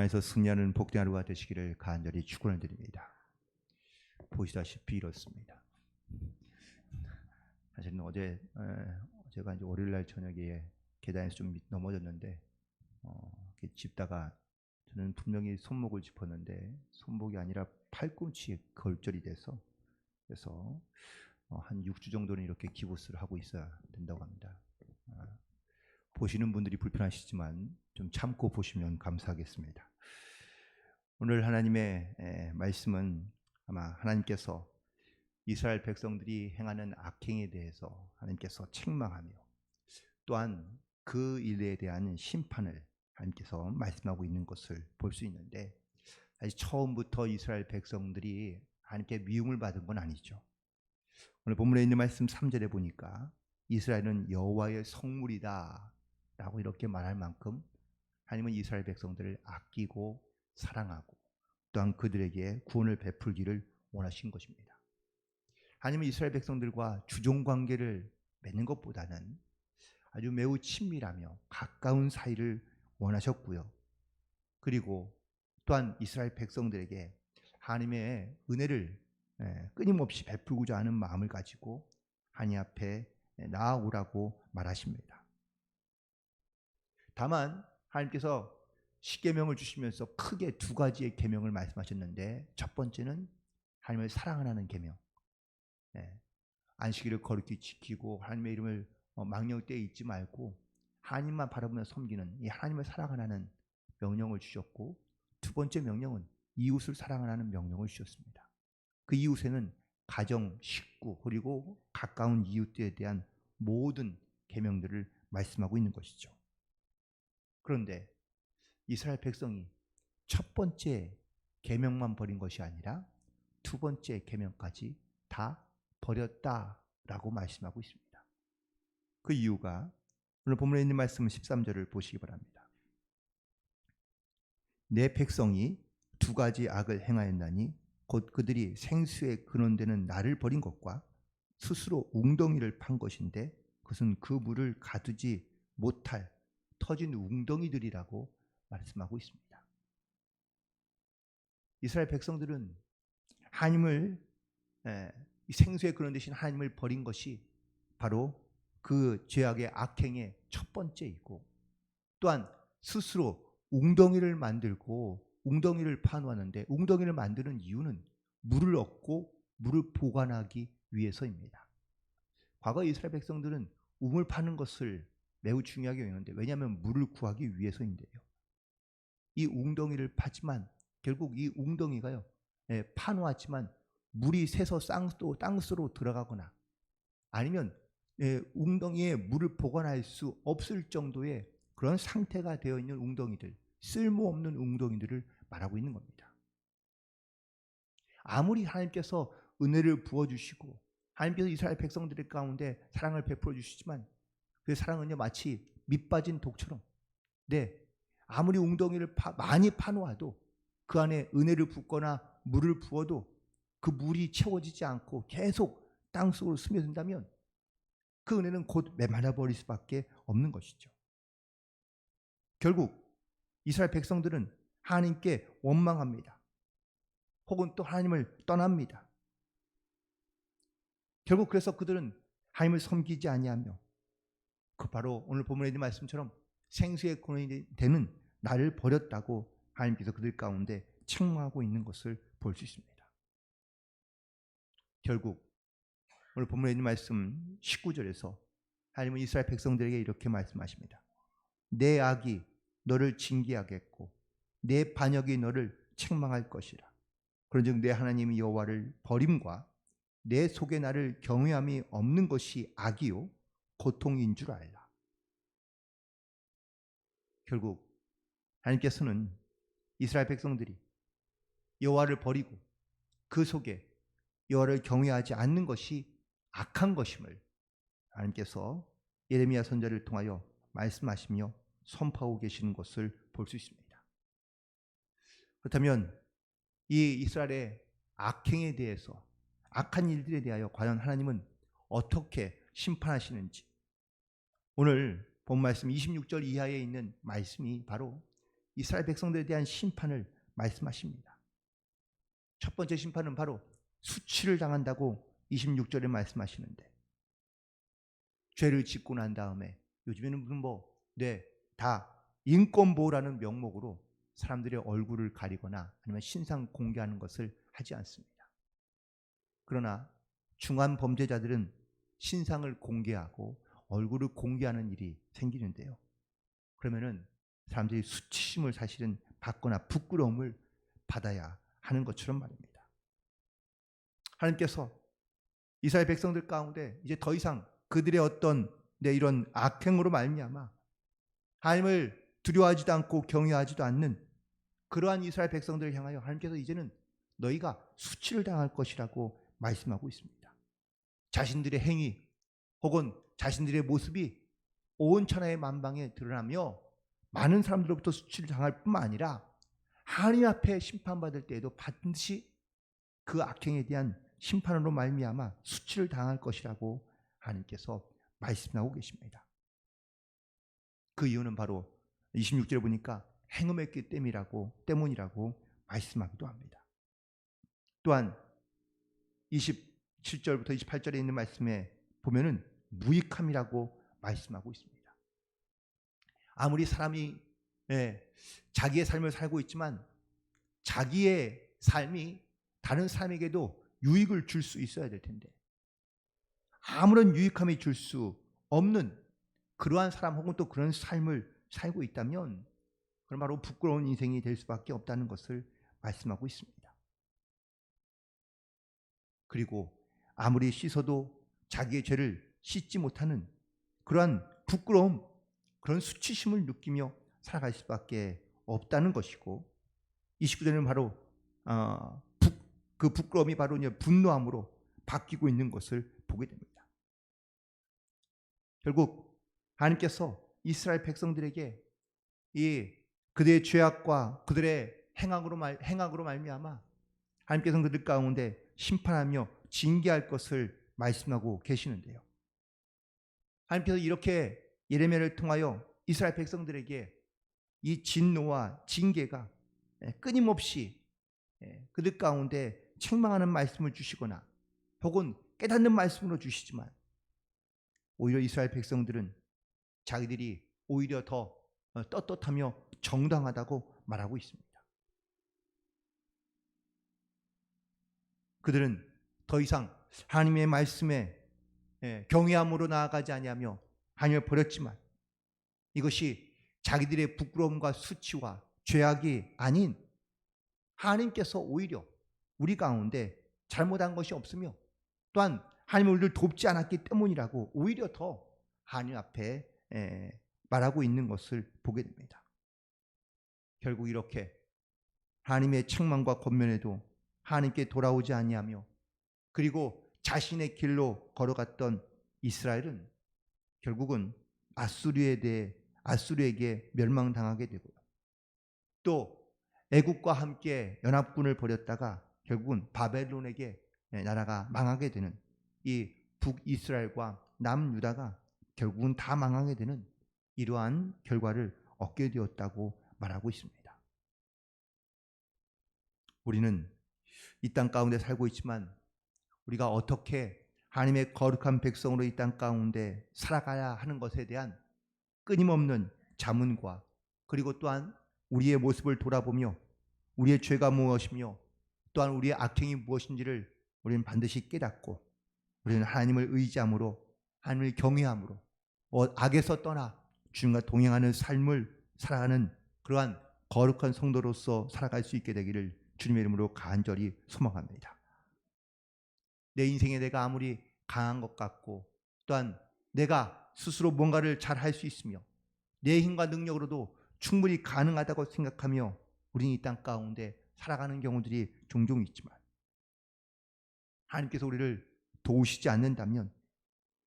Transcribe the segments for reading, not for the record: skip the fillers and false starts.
에서 승리하는 복된 하루가 되시기를 간절히 축원을 드립니다. 보시다시피 이렇습니다. 사실은 제가 이제 월요일 날 저녁에 계단에서 좀 넘어졌는데 이렇게 짚다가 저는 분명히 손목을 짚었는데 손목이 아니라 팔꿈치에 걸절이 돼서 그래서 한 6주 정도는 이렇게 기부스를 하고 있어야 된다고 합니다. 보시는 분들이 불편하시지만 좀 참고 보시면 감사하겠습니다. 오늘 하나님의 말씀은 아마 하나님께서 이스라엘 백성들이 행하는 악행에 대해서 하나님께서 책망하며 또한 그 일에 대한 심판을 하나님께서 말씀하고 있는 것을 볼 수 있는데, 사실 처음부터 이스라엘 백성들이 하나님께 미움을 받은 건 아니죠. 오늘 본문에 있는 말씀 3절에 보니까 이스라엘은 여호와의 성물이다 라고 이렇게 말할 만큼 하나님은 이스라엘 백성들을 아끼고 사랑하고 또한 그들에게 구원을 베풀기를 원하신 것입니다. 하나님은 이스라엘 백성들과 주종관계를 맺는 것보다는 아주 매우 친밀하며 가까운 사이를 원하셨고요. 그리고 또한 이스라엘 백성들에게 하나님의 은혜를 끊임없이 베풀고자 하는 마음을 가지고 하나님 앞에 나아오라고 말하십니다. 다만 하나님께서 십계명을 주시면서 크게 두 가지의 계명을 말씀하셨는데, 첫 번째는 하나님을 사랑하는 계명, 안식일을 거룩히 지키고 하나님의 이름을 망령되이 잊지 말고 하나님만 바라보며 섬기는 이 하나님을 사랑하는 명령을 주셨고, 두 번째 명령은 이웃을 사랑하는 명령을 주셨습니다. 그 이웃에는 가정, 식구 그리고 가까운 이웃들에 대한 모든 계명들을 말씀하고 있는 것이죠. 그런데 이스라엘 백성이 첫 번째 계명만 버린 것이 아니라 두 번째 계명까지 다 버렸다라고 말씀하고 있습니다. 그 이유가 오늘 본문에 있는 말씀 13절을 보시기 바랍니다. 내 백성이 두 가지 악을 행하였나니 곧 그들이 생수에 근원되는 나를 버린 것과 스스로 웅덩이를 판 것인데 그것은 그 물을 가두지 못할 터진 웅덩이들이라고 말씀하고 있습니다. 이스라엘 백성들은 하나님을 생수에 근원 되신 하나님을 버린 것이 바로 그 죄악의 악행의 첫 번째이고, 또한 스스로 웅덩이를 만들고 웅덩이를 파놓았는데 웅덩이를 만드는 이유는 물을 얻고 물을 보관하기 위해서입니다. 과거 이스라엘 백성들은 우물 파는 것을 매우 중요하게 여겼는데, 왜냐하면 물을 구하기 위해서인데요. 이 웅덩이를 파지만 결국 이 웅덩이가요, 파놓았지만 물이 새서 땅속으로 들어가거나 아니면 웅덩이에 물을 보관할 수 없을 정도의 그런 상태가 되어 있는 웅덩이들, 쓸모없는 웅덩이들을 말하고 있는 겁니다. 아무리 하나님께서 은혜를 부어주시고 하나님께서 이스라엘 백성들 가운데 사랑을 베풀어 주시지만 그 사랑은요 마치 밑 빠진 독처럼, 아무리 웅덩이를 많이 파놓아도 그 안에 은혜를 붓거나 물을 부어도 그 물이 채워지지 않고 계속 땅속으로 스며든다면 그 은혜는 곧 메말라 버릴 수밖에 없는 것이죠. 결국 이스라엘 백성들은 하나님께 원망합니다. 혹은 또 하나님을 떠납니다. 결국 그래서 그들은 하나님을 섬기지 아니하며 그 바로 오늘 본문에 있는 말씀처럼 생수의 근원이 되는 나를 버렸다고 하나님께서 그들 가운데 책망하고 있는 것을 볼 수 있습니다. 결국 오늘 본문에 있는 말씀 19절에서 하나님은 이스라엘 백성들에게 이렇게 말씀하십니다. 내 악이 너를 징계하겠고 내 반역이 너를 책망할 것이라. 그런즉 내 하나님 여호와를 버림과 내 속에 나를 경외함이 없는 것이 악이요 고통인 줄 알라. 결국 하나님께서는 이스라엘 백성들이 여호와를 버리고 그 속에 여호와를 경외하지 않는 것이 악한 것임을 하나님께서 예레미야 선지자를 통하여 말씀하시며 선포하고 계시는 것을 볼 수 있습니다. 그렇다면 이 이스라엘의 악행에 대해서, 악한 일들에 대하여 과연 하나님은 어떻게 심판하시는지, 오늘 본 말씀 26절 이하에 있는 말씀이 바로 이스라엘 백성들에 대한 심판을 말씀하십니다. 첫 번째 심판은 바로 수치를 당한다고 26절에 말씀하시는데, 죄를 짓고 난 다음에 요즘에는 무슨 다 인권보호라는 명목으로 사람들의 얼굴을 가리거나 아니면 신상 공개하는 것을 하지 않습니다. 그러나 중한 범죄자들은 신상을 공개하고 얼굴을 공개하는 일이 생기는데요. 그러면은 사람들이 수치심을 사실은 받거나 부끄러움을 받아야 하는 것처럼 말입니다. 하나님께서 이스라엘 백성들 가운데 이제 더 이상 그들의 어떤 이런 악행으로 말미암아 하나님을 두려워하지도 않고 경외하지도 않는 그러한 이스라엘 백성들을 향하여 하나님께서 이제는 너희가 수치를 당할 것이라고 말씀하고 있습니다. 자신들의 행위 혹은 자신들의 모습이 온 천하의 만방에 드러나며 많은 사람들로부터 수치를 당할 뿐만 아니라 하나님 앞에 심판받을 때에도 반드시 그 악행에 대한 심판으로 말미암아 수치를 당할 것이라고 하나님께서 말씀하고 계십니다. 그 이유는 바로 26절에 보니까 행음했기 때문이라고 말씀하기도 합니다. 또한 27절부터 28절에 있는 말씀에 보면은 무익함이라고 말씀하고 있습니다. 아무리 사람이 자기의 삶을 살고 있지만 자기의 삶이 다른 사람에게도 유익을 줄 수 있어야 될 텐데, 아무런 유익함이 줄 수 없는 그러한 사람 혹은 또 그런 삶을 살고 있다면 그건 바로 부끄러운 인생이 될 수밖에 없다는 것을 말씀하고 있습니다. 그리고 아무리 씻어도 자기의 죄를 씻지 못하는 그러한 부끄러움, 그런 수치심을 느끼며 살아갈 수밖에 없다는 것이고, 29절은 바로 그 부끄러움이 바로 분노함으로 바뀌고 있는 것을 보게 됩니다. 결국 하나님께서 이스라엘 백성들에게 이 그들의 죄악과 그들의 행악으로 말미암아 하나님께서 그들 가운데 심판하며 징계할 것을 말씀하고 계시는데요. 하나님께서 이렇게 예레미야를 통하여 이스라엘 백성들에게 이 진노와 징계가 끊임없이 그들 가운데 책망하는 말씀을 주시거나 혹은 깨닫는 말씀으로 주시지만, 오히려 이스라엘 백성들은 자기들이 오히려 더 떳떳하며 정당하다고 말하고 있습니다. 그들은 더 이상 하나님의 말씀에 경외함으로 나아가지 아니하며 하나님을 버렸지만, 이것이 자기들의 부끄러움과 수치와 죄악이 아닌 하나님께서 오히려 우리 가운데 잘못한 것이 없으며 또한 하나님은 우리를 돕지 않았기 때문이라고 오히려 더 하나님 앞에 말하고 있는 것을 보게 됩니다. 결국 이렇게 하나님의 책망과 권면에도 하나님께 돌아오지 아니하며 그리고 자신의 길로 걸어갔던 이스라엘은 결국은 아수르에게 멸망당하게 되고요. 또 애국과 함께 연합군을 벌였다가 결국은 바벨론에게 나라가 망하게 되는, 이 북이스라엘과 남유다가 결국은 다 망하게 되는 이러한 결과를 얻게 되었다고 말하고 있습니다. 우리는 이 땅 가운데 살고 있지만 우리가 어떻게 하나님의 거룩한 백성으로 이 땅 가운데 살아가야 하는 것에 대한 끊임없는 자문과, 그리고 또한 우리의 모습을 돌아보며 우리의 죄가 무엇이며 또한 우리의 악행이 무엇인지를 우리는 반드시 깨닫고, 우리는 하나님을 의지함으로 하나님을 경외함으로 악에서 떠나 주님과 동행하는 삶을 살아가는 그러한 거룩한 성도로서 살아갈 수 있게 되기를 주님의 이름으로 간절히 소망합니다. 내 인생에 내가 아무리 강한 것 같고 또한 내가 스스로 뭔가를 잘 할 수 있으며 내 힘과 능력으로도 충분히 가능하다고 생각하며 우리는 이 땅 가운데 살아가는 경우들이 종종 있지만, 하나님께서 우리를 도우시지 않는다면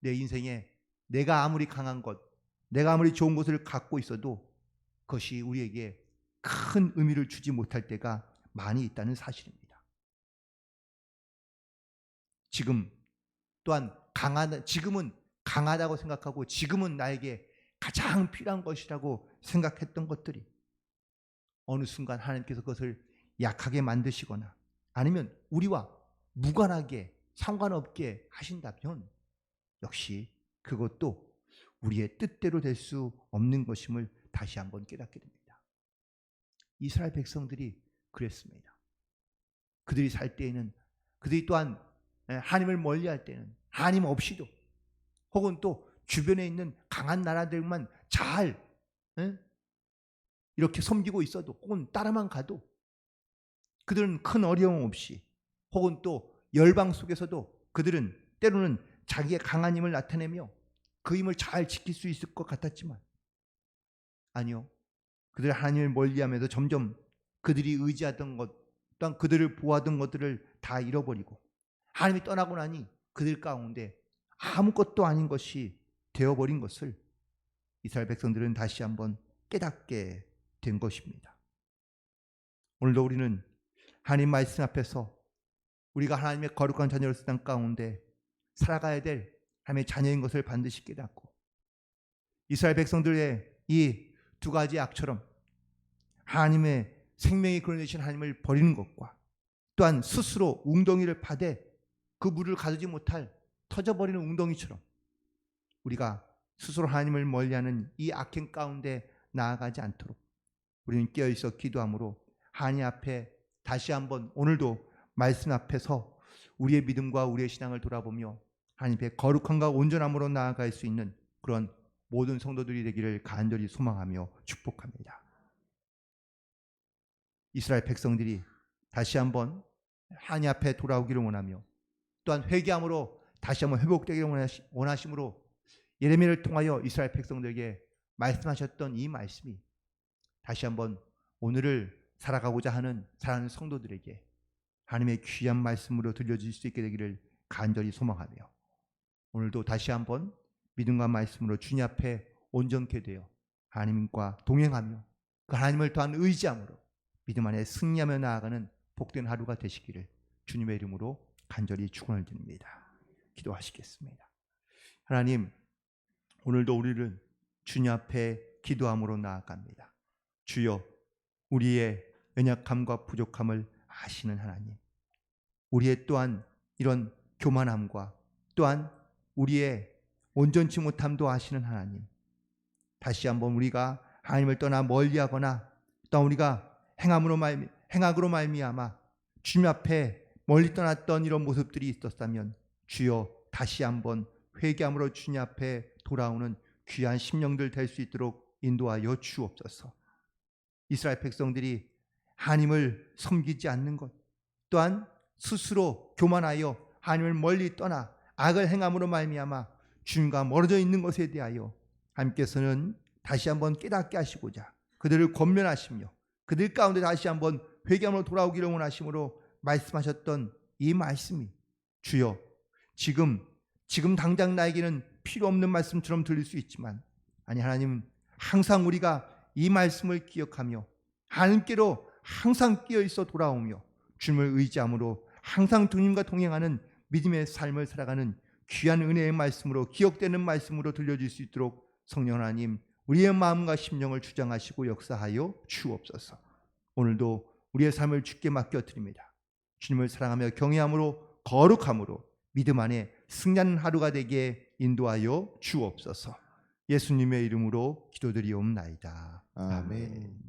내 인생에 내가 아무리 강한 것, 내가 아무리 좋은 것을 갖고 있어도 그것이 우리에게 큰 의미를 주지 못할 때가 많이 있다는 사실입니다. 지금은 강하다고 생각하고 지금은 나에게 가장 필요한 것이라고 생각했던 것들이 어느 순간 하나님께서 그것을 약하게 만드시거나 아니면 우리와 무관하게 상관없게 하신다면 역시 그것도 우리의 뜻대로 될 수 없는 것임을 다시 한번 깨닫게 됩니다. 이스라엘 백성들이 그랬습니다. 그들이 살 때에는, 그들이 또한 하나님을 멀리할 때는 하나님 없이도, 혹은 또 주변에 있는 강한 나라들만 잘 이렇게 섬기고 있어도, 혹은 따라만 가도 그들은 큰 어려움 없이, 혹은 또 열방 속에서도 그들은 때로는 자기의 강한 힘을 나타내며 그 힘을 잘 지킬 수 있을 것 같았지만 아니요, 그들 하나님을 멀리하면서 점점 그들이 의지하던 것, 또한 그들을 보호하던 것들을 다 잃어버리고 하나님이 떠나고 나니 그들 가운데 아무것도 아닌 것이 되어버린 것을 이스라엘 백성들은 다시 한번 깨닫게 된 것입니다. 오늘도 우리는 하나님 말씀 앞에서 우리가 하나님의 거룩한 자녀로서 땅 가운데 살아가야 될 하나님의 자녀인 것을 반드시 깨닫고, 이스라엘 백성들의 이 두 가지 악처럼 하나님의 생명이 그려내신 하나님을 버리는 것과, 또한 스스로 웅덩이를 파되 그 물을 가두지 못할 터져버리는 웅덩이처럼 우리가 스스로 하나님을 멀리하는 이 악행 가운데 나아가지 않도록 우리는 깨어있어 기도함으로 하나님 앞에 다시 한번 오늘도 말씀 앞에서 우리의 믿음과 우리의 신앙을 돌아보며 하나님의 거룩함과 온전함으로 나아갈 수 있는 그런 모든 성도들이 되기를 간절히 소망하며 축복합니다. 이스라엘 백성들이 다시 한번 하나님 앞에 돌아오기를 원하며, 또한 회개함으로 다시 한번 회복되기를 원하심으로 예레미야를 통하여 이스라엘 백성들에게 말씀하셨던 이 말씀이 다시 한번 오늘을 살아가고자 하는 사랑하는 성도들에게 하나님의 귀한 말씀으로 들려질 수 있게 되기를 간절히 소망하며, 오늘도 다시 한번 믿음과 말씀으로 주님 앞에 온전케 되어 하나님과 동행하며 그 하나님을 또한 의지함으로 믿음 안에 승리하며 나아가는 복된 하루가 되시기를 주님의 이름으로 간절히 축원을 드립니다. 기도하시겠습니다. 하나님, 오늘도 우리를 주님 앞에 기도함으로 나아갑니다. 주여, 우리의 연약함과 부족함을 아시는 하나님, 우리의 또한 이런 교만함과 또한 우리의 온전치 못함도 아시는 하나님, 다시 한번 우리가 하나님을 떠나 멀리하거나 또한 우리가 행악으로 말미암아 주님 앞에 멀리 떠났던 이런 모습들이 있었다면 주여 다시 한번 회개함으로 주님 앞에 돌아오는 귀한 심령들 될 수 있도록 인도하여 주옵소서. 이스라엘 백성들이 하나님을 섬기지 않는 것, 또한 스스로 교만하여 하나님을 멀리 떠나 악을 행함으로 말미암아 주님과 멀어져 있는 것에 대하여 하나님께서는 다시 한번 깨닫게 하시고자 그들을 권면하시며 그들 가운데 다시 한번 회개함으로 돌아오기를 원하심으로 말씀하셨던 이 말씀이 주여, 지금 당장 나에게는 필요 없는 말씀처럼 들릴 수 있지만 아니, 하나님 항상 우리가 이 말씀을 기억하며 하나님께로 항상 끼어있어 돌아오며 주님을 의지함으로 항상 주님과 동행하는 믿음의 삶을 살아가는 귀한 은혜의 말씀으로, 기억되는 말씀으로 들려질 수 있도록 성령 하나님 우리의 마음과 심령을 주장하시고 역사하여 주옵소서. 오늘도 우리의 삶을 주께 맡겨드립니다. 주님을 사랑하며 경외함으로 거룩함으로 믿음 안에 승리하는 하루가 되게 인도하여 주옵소서. 예수님의 이름으로 기도드리옵나이다. 아멘.